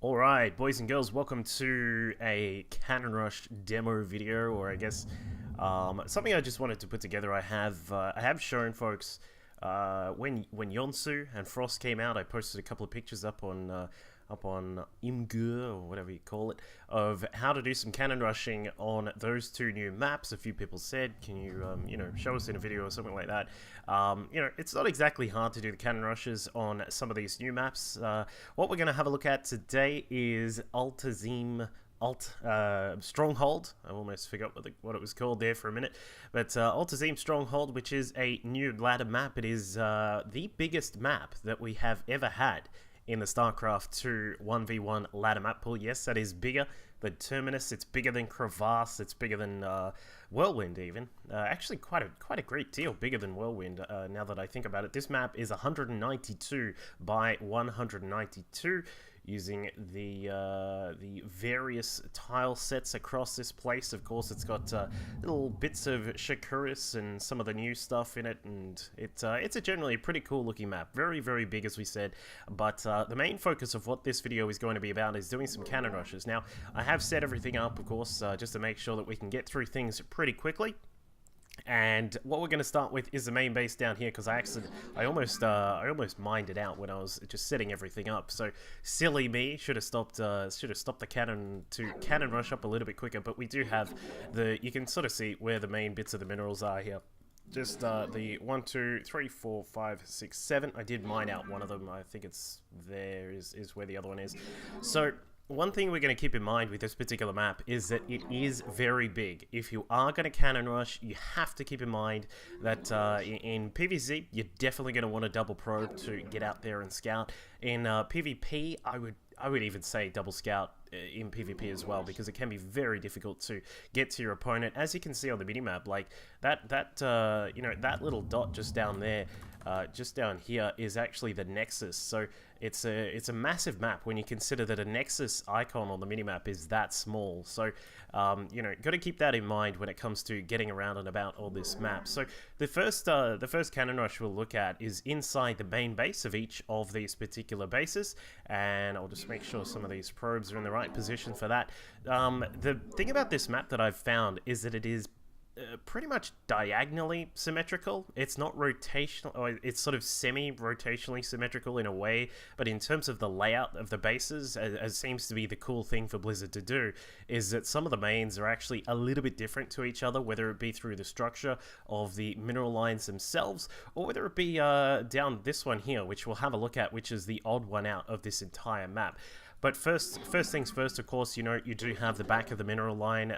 Alright, boys and girls, welcome to a Cannon Rush demo video, or I guess something I just wanted to put together. I have shown folks when Yonsu and Frost came out. I posted a couple of pictures up on Imgur, or whatever you call it, of how to do some cannon rushing on those two new maps. A few people said, can you, show us in a video or something like that. It's not exactly hard to do the cannon rushes on some of these new maps. What we're going to have a look at today is Alterzim Stronghold. I almost forgot what it was called there for a minute. But Alterzim Stronghold, which is a new ladder map. It is the biggest map that we have ever had in the StarCraft 2 1v1 ladder map pool. Yes, that is bigger than Terminus. It's bigger than Crevasse. It's bigger than Whirlwind even. Actually, quite a great deal bigger than Whirlwind. Now that I think about it, this map is 192 by 192. Using the various tile sets across this place. Of course, it's got little bits of Shakuris and some of the new stuff in it, and it's a generally pretty cool looking map. Very, very big, as we said, but the main focus of what this video is going to be about is doing some cannon rushes. Now, I have set everything up, of course, just to make sure that we can get through things pretty quickly. And what we're going to start with is the main base down here, because I almost mined it out when I was just setting everything up. So silly me, should have stopped the cannon to cannon rush up a little bit quicker. But we do have you can sort of see where the main bits of the minerals are here. Just the 1, 2, 3, 4, 5, 6, 7. I did mine out one of them. I think it's there is where the other one is. So one thing we're going to keep in mind with this particular map is that it is very big. If you are going to cannon rush, you have to keep in mind that in PvZ, you're definitely going to want a double probe to get out there and scout. In PvP, I would even say double scout in PvP as well, because it can be very difficult to get to your opponent. As you can see on the minimap, like that little dot just down there, just down here, is actually the Nexus. So it's a massive map when you consider that a Nexus icon on the minimap is that small. So got to keep that in mind when it comes to getting around and about all this map. So the first cannon rush we'll look at is inside the main base of each of these particular bases, and I'll just make sure some of these probes are in the right position for that. The thing about this map that I've found is that it is pretty much diagonally symmetrical. It's not rotational, or it's sort of semi-rotationally symmetrical in a way, but in terms of the layout of the bases, as seems to be the cool thing for Blizzard to do, is that some of the mains are actually a little bit different to each other, whether it be through the structure of the mineral lines themselves, or whether it be down this one here, which we'll have a look at, which is the odd one out of this entire map. But first things first, of course, you do have the back of the mineral line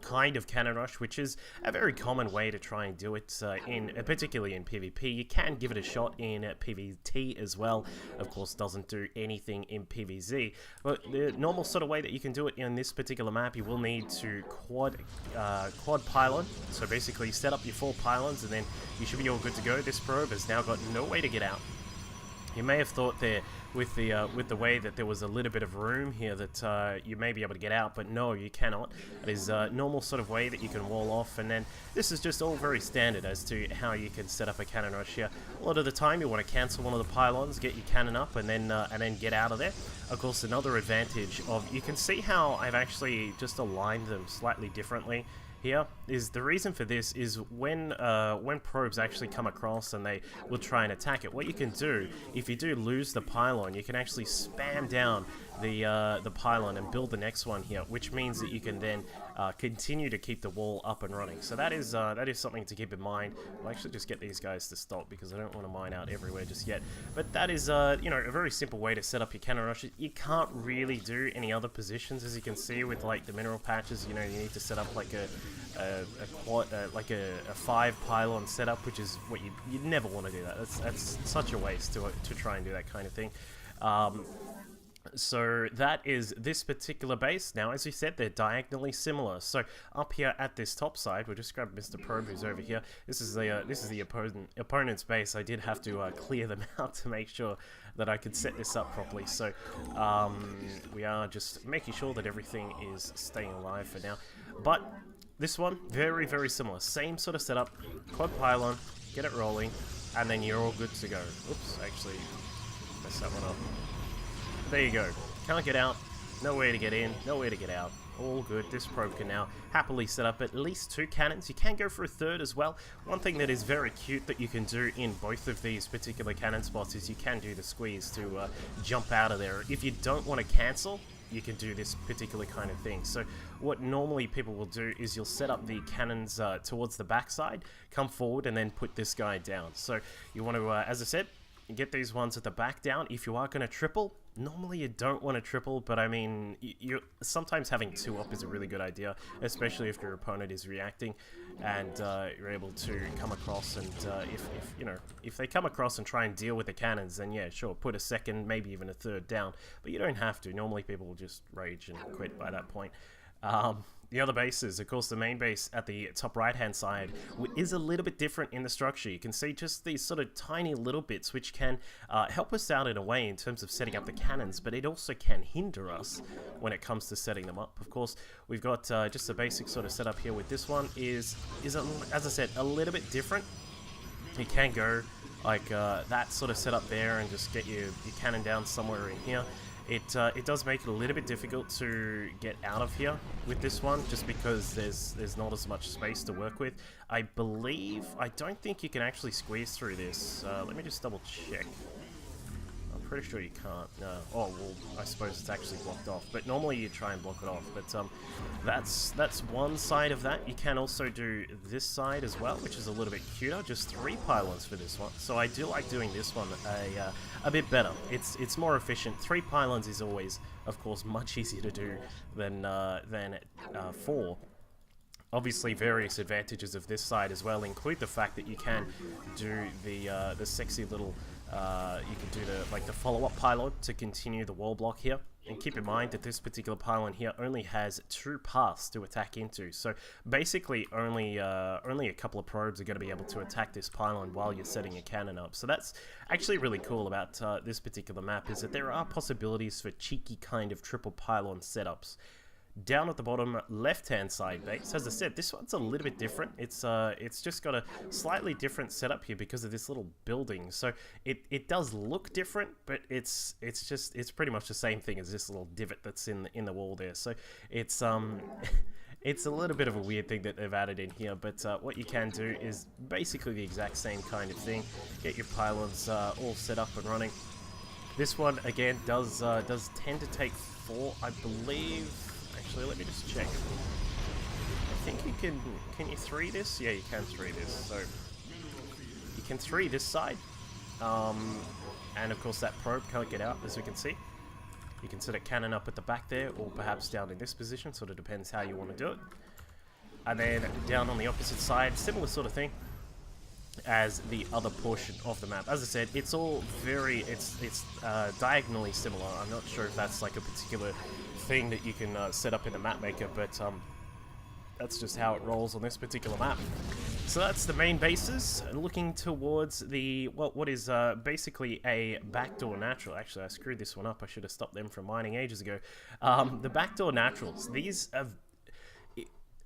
kind of cannon rush, which is a very common way to try and do it, particularly in PvP. You can give it a shot in PvT as well. Of course, doesn't do anything in PvZ. But the normal sort of way that you can do it in this particular map, you will need to quad pylon. So basically, set up your 4 pylons, and then you should be all good to go. This probe has now got no way to get out. You may have thought there, with the way that there was a little bit of room here, that you may be able to get out, but no, you cannot. It is a normal sort of way that you can wall off, and then this is just all very standard as to how you can set up a cannon rush here. A lot of the time you want to cancel one of the pylons, get your cannon up, and then get out of there. Of course, another advantage of, you can see how I've actually just aligned them slightly differently. Here is the reason for this is when probes actually come across and they will try and attack it, what you can do, if you do lose the pylon, you can actually spam down the pylon and build the next one here, which means that you can then continue to keep the wall up and running. So that is something to keep in mind. I'll actually just get these guys to stop, because I don't want to mine out everywhere just yet. But that is a very simple way to set up your cannon rushes. You can't really do any other positions, as you can see with like the mineral patches. You need to set up like a 5 pylon setup, which is what you'd never want to do. That's such a waste to try and do that kind of thing. So that is this particular base. Now, as we said, they're diagonally similar. So up here at this top side, we'll just grab Mr. Probe, who's over here. This is the opponent's base. I did have to clear them out to make sure that I could set this up properly. So we are just making sure that everything is staying alive for now. But this one, very, very similar. Same sort of setup. Quad pylon, get it rolling, and then you're all good to go. Oops, actually messed that one up. there you go. Can't get out, nowhere to get in, nowhere to get out. All good. This probe can now happily set up at least 2 cannons. You can go for a third as well. One thing that is very cute that you can do in both of these particular cannon spots is you can do the squeeze to jump out of there. If you don't want to cancel, you can do this particular kind of thing. So what normally people will do is you'll set up the cannons towards the backside, come forward, and then put this guy down. So you want to, as I said, get these ones at the back down. If you are going to triple, normally you don't want to triple, but I mean, you sometimes having 2 up is a really good idea, especially if your opponent is reacting, and you're able to come across. And if they come across and try and deal with the cannons, then yeah, sure, put a second, maybe even a third down, but you don't have to. Normally people will just rage and quit by that point. The other bases, of course, the main base at the top right-hand side is a little bit different in the structure. You can see just these sort of tiny little bits which can help us out in a way in terms of setting up the cannons, but it also can hinder us when it comes to setting them up. Of course, we've got just a basic sort of setup here with this one is as I said, a little bit different. You can go like that sort of setup there and just get your cannon down somewhere in here. It does make it a little bit difficult to get out of here with this one, just because there's not as much space to work with. I don't think you can actually squeeze through this. Let me just double check. I'm pretty sure you can't. No. Oh, well, I suppose it's actually blocked off. But normally you try and block it off. But that's one side of that. You can also do this side as well, which is a little bit cuter. Just 3 pylons for this one. So I do like doing this one a bit better. It's more efficient. 3 pylons is always, of course, much easier to do than 4. Obviously, various advantages of this side as well include the fact that you can do the sexy little. You can do the follow-up pylon to continue the wall block here. And keep in mind that this particular pylon here only has 2 paths to attack into. So basically, only a couple of probes are going to be able to attack this pylon while you're setting a cannon up. So that's actually really cool about this particular map, is that there are possibilities for cheeky kind of triple pylon setups. Down at the bottom left-hand side base, as I said, this one's a little bit different. It's just got a slightly different setup here because of this little building. So it does look different, but it's pretty much the same thing as this little divot that's in the wall there. So it's it's a little bit of a weird thing that they've added in here. But what you can do is basically the exact same kind of thing. Get your pylons all set up and running. This one again does tend to take 4, I believe. Actually, let me just check. I think you can you 3 this? Yeah, you can 3 this. So you can 3 this side. And of course that probe can't get out, as we can see. You can set a cannon up at the back there, or perhaps down in this position, sort of depends how you want to do it. And then down on the opposite side, similar sort of thing as the other portion of the map. As I said, it's all it's diagonally similar. I'm not sure if that's like a particular thing that you can set up in the map maker, but that's just how it rolls on this particular map. So that's the main bases. Looking towards the what is basically a backdoor natural. Actually, I screwed this one up. I should have stopped them from mining ages ago. The backdoor naturals. These have,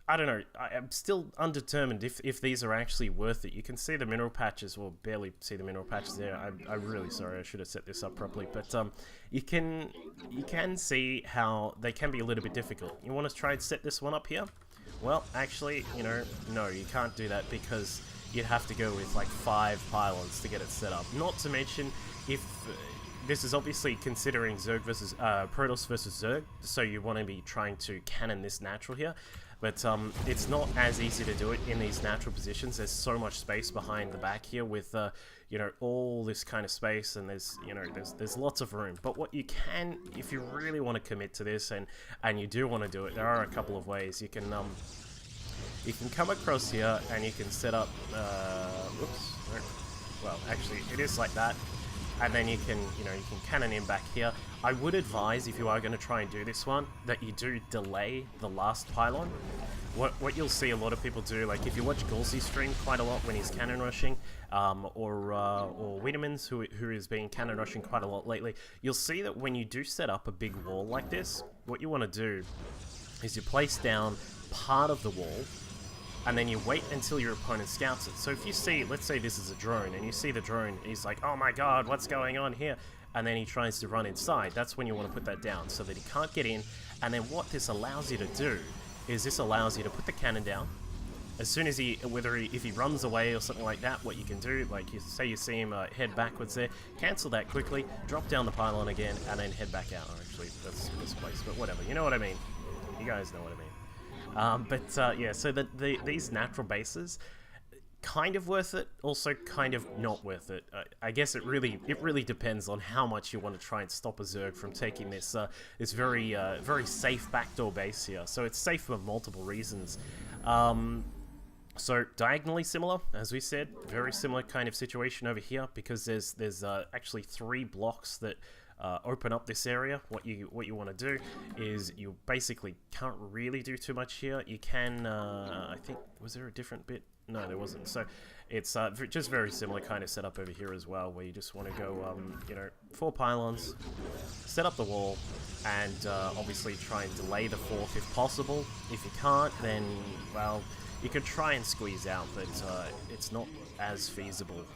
I don't know, I'm still undetermined if these are actually worth it. You can see the mineral patches, well, barely see the mineral patches there. I'm really sorry, I should have set this up properly. But you can see how they can be a little bit difficult. You want to try and set this one up here? Well, actually, no, you can't do that because you'd have to go with like 5 pylons to get it set up. Not to mention, if this is obviously considering Zerg versus Protoss versus Zerg, so you want to be trying to cannon this natural here. But it's not as easy to do it in these natural positions. There's so much space behind the back here with, all this kind of space, and there's lots of room. But what you can, if you really want to commit to this, and you do want to do it, there are a couple of ways. You can come across here and you can set up, whoops, well, actually, it is like that. And then you can cannon in back here. I would advise, if you are going to try and do this one, that you do delay the last pylon. What you'll see a lot of people do, like if you watch Gulsey's stream quite a lot when he's cannon rushing, or Wiedemann's, who has been cannon rushing quite a lot lately, you'll see that when you do set up a big wall like this, what you want to do is you place down part of the wall, and then you wait until your opponent scouts it. So if you see, let's say this is a drone, and you see the drone, he's like, oh my god, what's going on here? and then he tries to run inside, that's when you want to put that down so that he can't get in. And then what this allows you to do is this allows you to put the cannon down. As soon as if he runs away or something like that, what you can do, like you say you see him head backwards there, cancel that quickly, drop down the pylon again, and then head back out. Oh, actually, that's misplaced, but whatever. You know what I mean. You guys know what I mean. Yeah, so these natural bases, kind of worth it, also kind of not worth it. I guess it really depends on how much you want to try and stop a Zerg from taking this this very safe backdoor base here. So it's safe for multiple reasons. So diagonally similar, as we said, very similar kind of situation over here, because there's actually 3 blocks that open up this area. What you want to do is you basically can't really do too much here. You can, I think, was there a different bit? No, there wasn't. So it's just very similar kind of setup over here as well, where you just want to go, you know, 4 pylons, set up the wall, and obviously try and delay the 4th if possible. If you can't, then, well, you could try and squeeze out, but it's not as feasible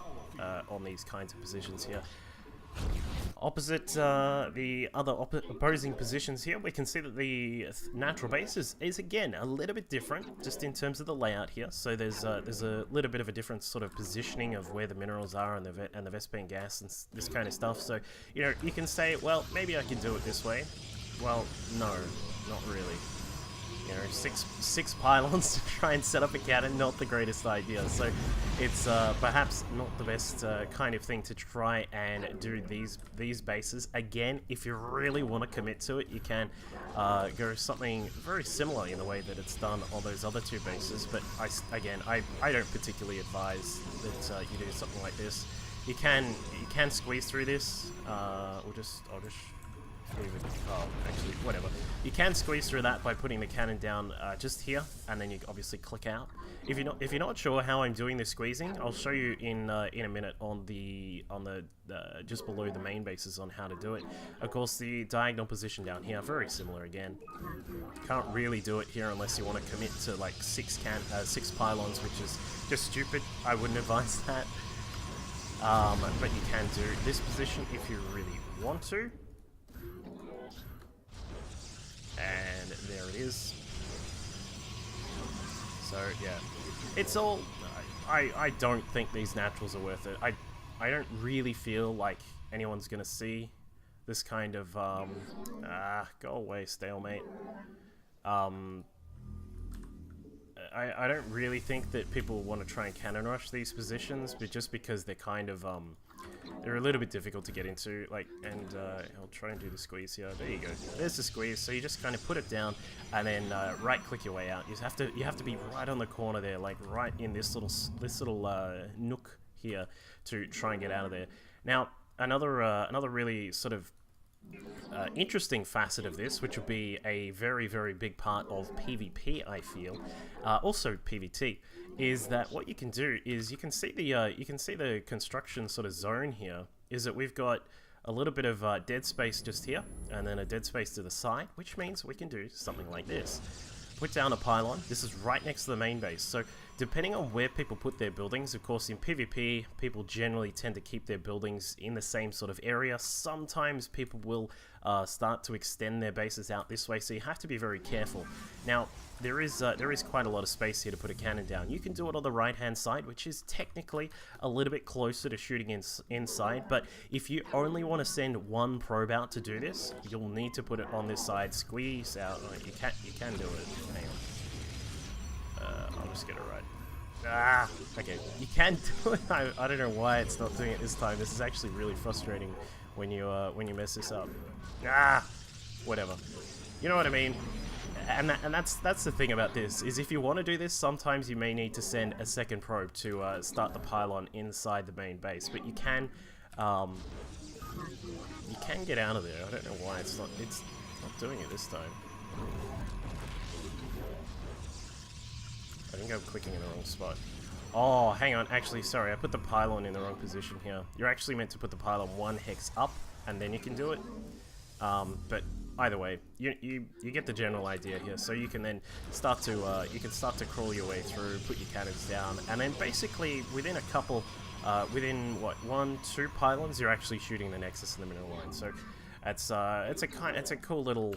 on these kinds of positions here. Opposite the other opposing positions here, we can see that the natural base is again a little bit different, just in terms of the layout here. So there's a little bit of a different sort of positioning of where the minerals are and the Vespene gas and this kind of stuff. So, you know, you can say, well, maybe I can do it this way. Well, no, not really. You know, six pylons to try and set up a cannon, not the greatest idea. So it's perhaps not the best kind of thing to try and do these bases. Again, if you really want to commit to it, you can go something very similar in the way that it's done on those other 2 bases. But I don't particularly advise that you do something like this. You can squeeze through this. I'll just oh, actually, whatever. You can squeeze through that by putting the cannon down just here, and then you obviously click out. If you're not sure how I'm doing this squeezing, I'll show you in a minute on the just below the main bases on how to do it. Of course, the diagonal position down here, very similar again. Can't really do it here unless you want to commit to like 6 pylons, which is just stupid. I wouldn't advise that. But you can do this position if you really want to. And there it is. So yeah, it's all. I don't think these naturals are worth it. I don't really feel like anyone's gonna see this kind of go away stalemate. I don't really think that people want to try and cannon rush these positions, but just because they're kind of they're a little bit difficult to get into, like, and I'll try and do the squeeze here. There you go. There's the squeeze. So you just kind of put it down and then right-click your way out. You have to be right on the corner there, like right in this little nook here to try and get out of there. Now, another really sort of interesting facet of this, which will be a very, very big part of PvP, I feel, also PvT, is that what you can do is you can see the construction sort of zone here. Is that we've got a little bit of dead space just here, and then a dead space to the side, which means we can do something like this. Put down a pylon. This is right next to the main base. So depending on where people put their buildings, of course in PvP, people generally tend to keep their buildings in the same sort of area. Sometimes people will start to extend their bases out this way, so you have to be very careful. Now, there is quite a lot of space here to put a cannon down. You can do it on the right-hand side, which is technically a little bit closer to shooting inside, but if you only want to send 1 probe out to do this, you'll need to put it on this side, squeeze out. You can do it. Hang on. I'll just get it right. Okay, you can do it. I don't know why it's not doing it this time. This is actually really frustrating when you mess this up. Whatever. You know what I mean. And that's the thing about this, is if you want to do this, sometimes you may need to send a 2nd probe to start the pylon inside the main base, but you can get out of there. I don't know why it's not doing it this time. I think I'm clicking in the wrong spot. Oh, hang on, actually, sorry, I put the pylon in the wrong position here. You're actually meant to put the pylon 1 hex up, and then you can do it. But either way, you get the general idea here. So you can then start to crawl your way through, put your cannons down, and then basically within a couple within what 1-2 pylons, you're actually shooting the Nexus and the mineral line. So it's a cool little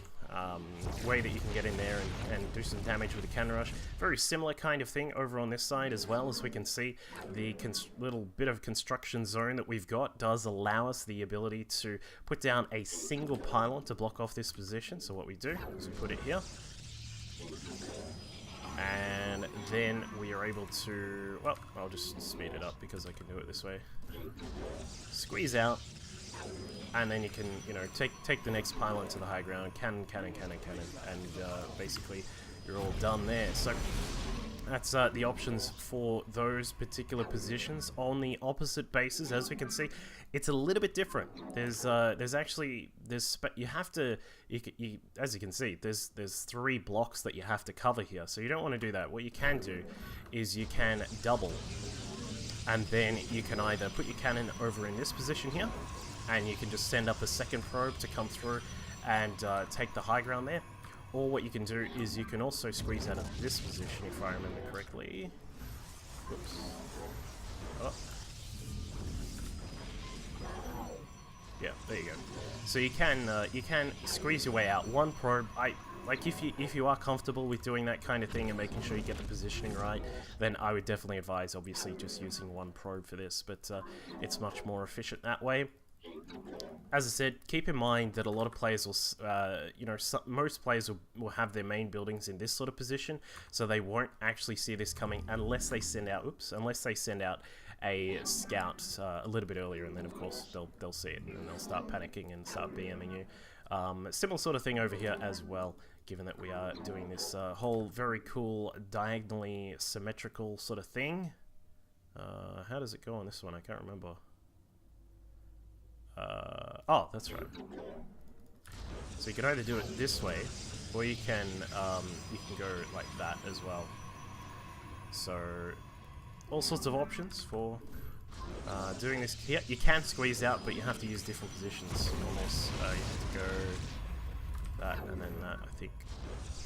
way that you can get in there and do some damage with a cannon rush. Very similar kind of thing over on this side as well. As we can see, the little bit of construction zone that we've got does allow us the ability to put down a single pylon to block off this position. So what we do is we put it here, and then we are able to, well, I'll just speed it up because I can do it this way. Squeeze out, and then you can, you know, take the next pylon to the high ground, cannon, and basically you're all done there. So that's the options for those particular positions. On the opposite bases, as we can see, it's a little bit different. There's actually you have to, as you can see, there's 3 blocks that you have to cover here. So you don't want to do that. What you can do is you can double, and then you can either put your cannon over in this position here, and you can just send up a second probe to come through and take the high ground there. Or what you can do is you can also squeeze out of this position, if I remember correctly. Whoops. Oh. Yeah, there you go. So you can squeeze your way out. One probe. Like if you are comfortable with doing that kind of thing and making sure you get the positioning right, then I would definitely advise obviously just using one probe for this. But it's much more efficient that way. As I said, keep in mind that a lot of players will, most players will have their main buildings in this sort of position, so they won't actually see this coming unless they send out, a scout a little bit earlier, and then of course they'll see it and then they'll start panicking and start BMing you. Similar sort of thing over here as well, given that we are doing this whole very cool diagonally symmetrical sort of thing. How does it go on this one? I can't remember. Oh, that's right. So you can either do it this way, or you can go like that as well. So all sorts of options for doing this. Yeah, you can squeeze out, but you have to use different positions on this. You have to go that and then that, I think.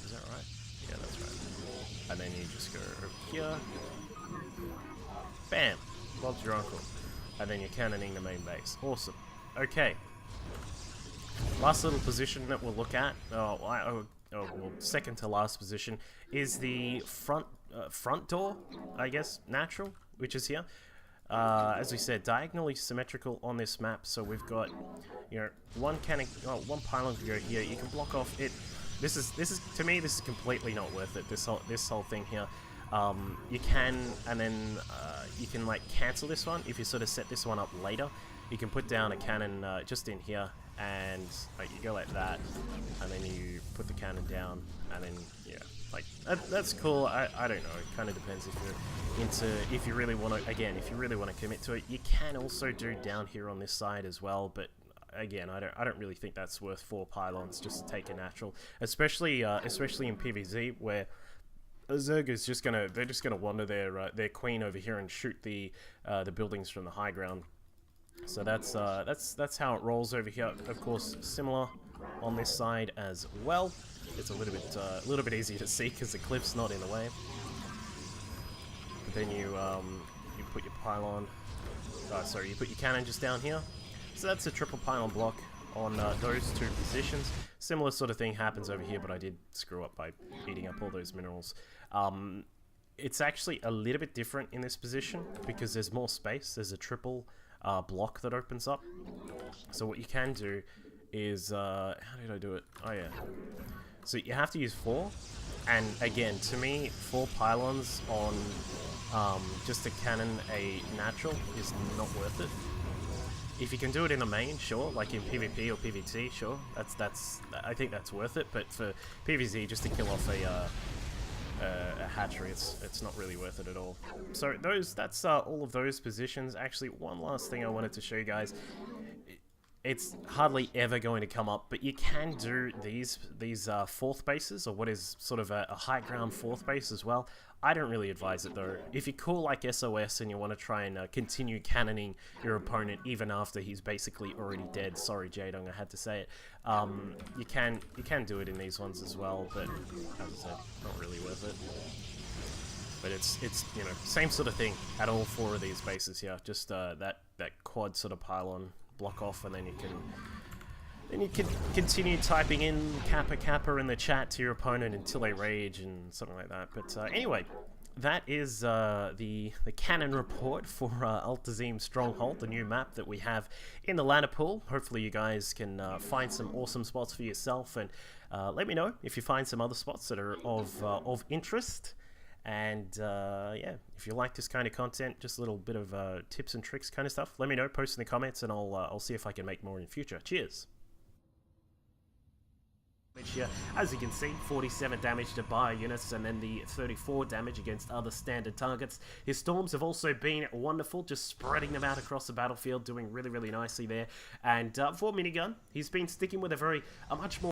Is that right? Yeah, that's right. And then you just go over here. Bam! Bob's your uncle. And then you're cannoning the main base. Awesome. Okay. Last little position that we'll look at, well, second to last position, is the front door, I guess, natural, which is here. As we said, diagonally symmetrical on this map, so we've got, you know, one pylon can go here. You can block off it. This is to me, this is completely not worth it. This whole thing here. You can, and then you can like cancel this one if you sort of set this one up later. You can put down a cannon just in here, and you go like that, and then you put the cannon down, and then yeah, like that's cool. I don't know. It kind of depends if you're into, if you really want to, again, if you really want to commit to it. You can also do down here on this side as well, but again, I don't really think that's worth 4 pylons just to take a natural, especially in PvZ where Zerga's they're just gonna wander their queen over here and shoot the buildings from the high ground. So that's how it rolls over here. Of course, similar on this side as well. It's a little bit easier to see because the cliff's not in the way. But then you put your pylon. You put your cannon just down here. So that's a triple pylon block on those 2 positions. Similar sort of thing happens over here, but I did screw up by eating up all those minerals. It's actually a little bit different in this position because there's more space. There's a triple block that opens up. So what you can do is, how did I do it? Oh yeah. So you have to use 4, and again, to me, 4 pylons on just a cannon a natural is not worth it. If you can do it in the main, sure, like in PvP or PvT, sure, I think that's worth it. But for PvZ, just to kill off a hatchery, it's not really worth it at all. So that's all of those positions. Actually, one last thing I wanted to show you guys. It's hardly ever going to come up, but you can do these 4th bases, or what is sort of a high ground 4th base as well. I don't really advise it though. If you're cool like SOS and you want to try and continue cannoning your opponent even after he's basically already dead, sorry Jadong, I had to say it, you can do it in these ones as well, but as I said, not really worth it. But it's you know, same sort of thing at all 4 of these bases here. Just that quad sort of pylon block off, and then you can continue typing in Kappa Kappa in the chat to your opponent until they rage and something like that. But anyway, that is the cannon report for Alterzim Stronghold, the new map that we have in the ladder pool. Hopefully you guys can find some awesome spots for yourself, and let me know if you find some other spots that are of interest. And yeah, if you like this kind of content, just a little bit of tips and tricks kind of stuff, let me know, post in the comments, and I'll see if I can make more in future. Cheers! Here, as you can see, 47 damage to bio units, and then the 34 damage against other standard targets. His storms have also been wonderful, just spreading them out across the battlefield, doing really nicely there. And for minigun, he's been sticking with a much more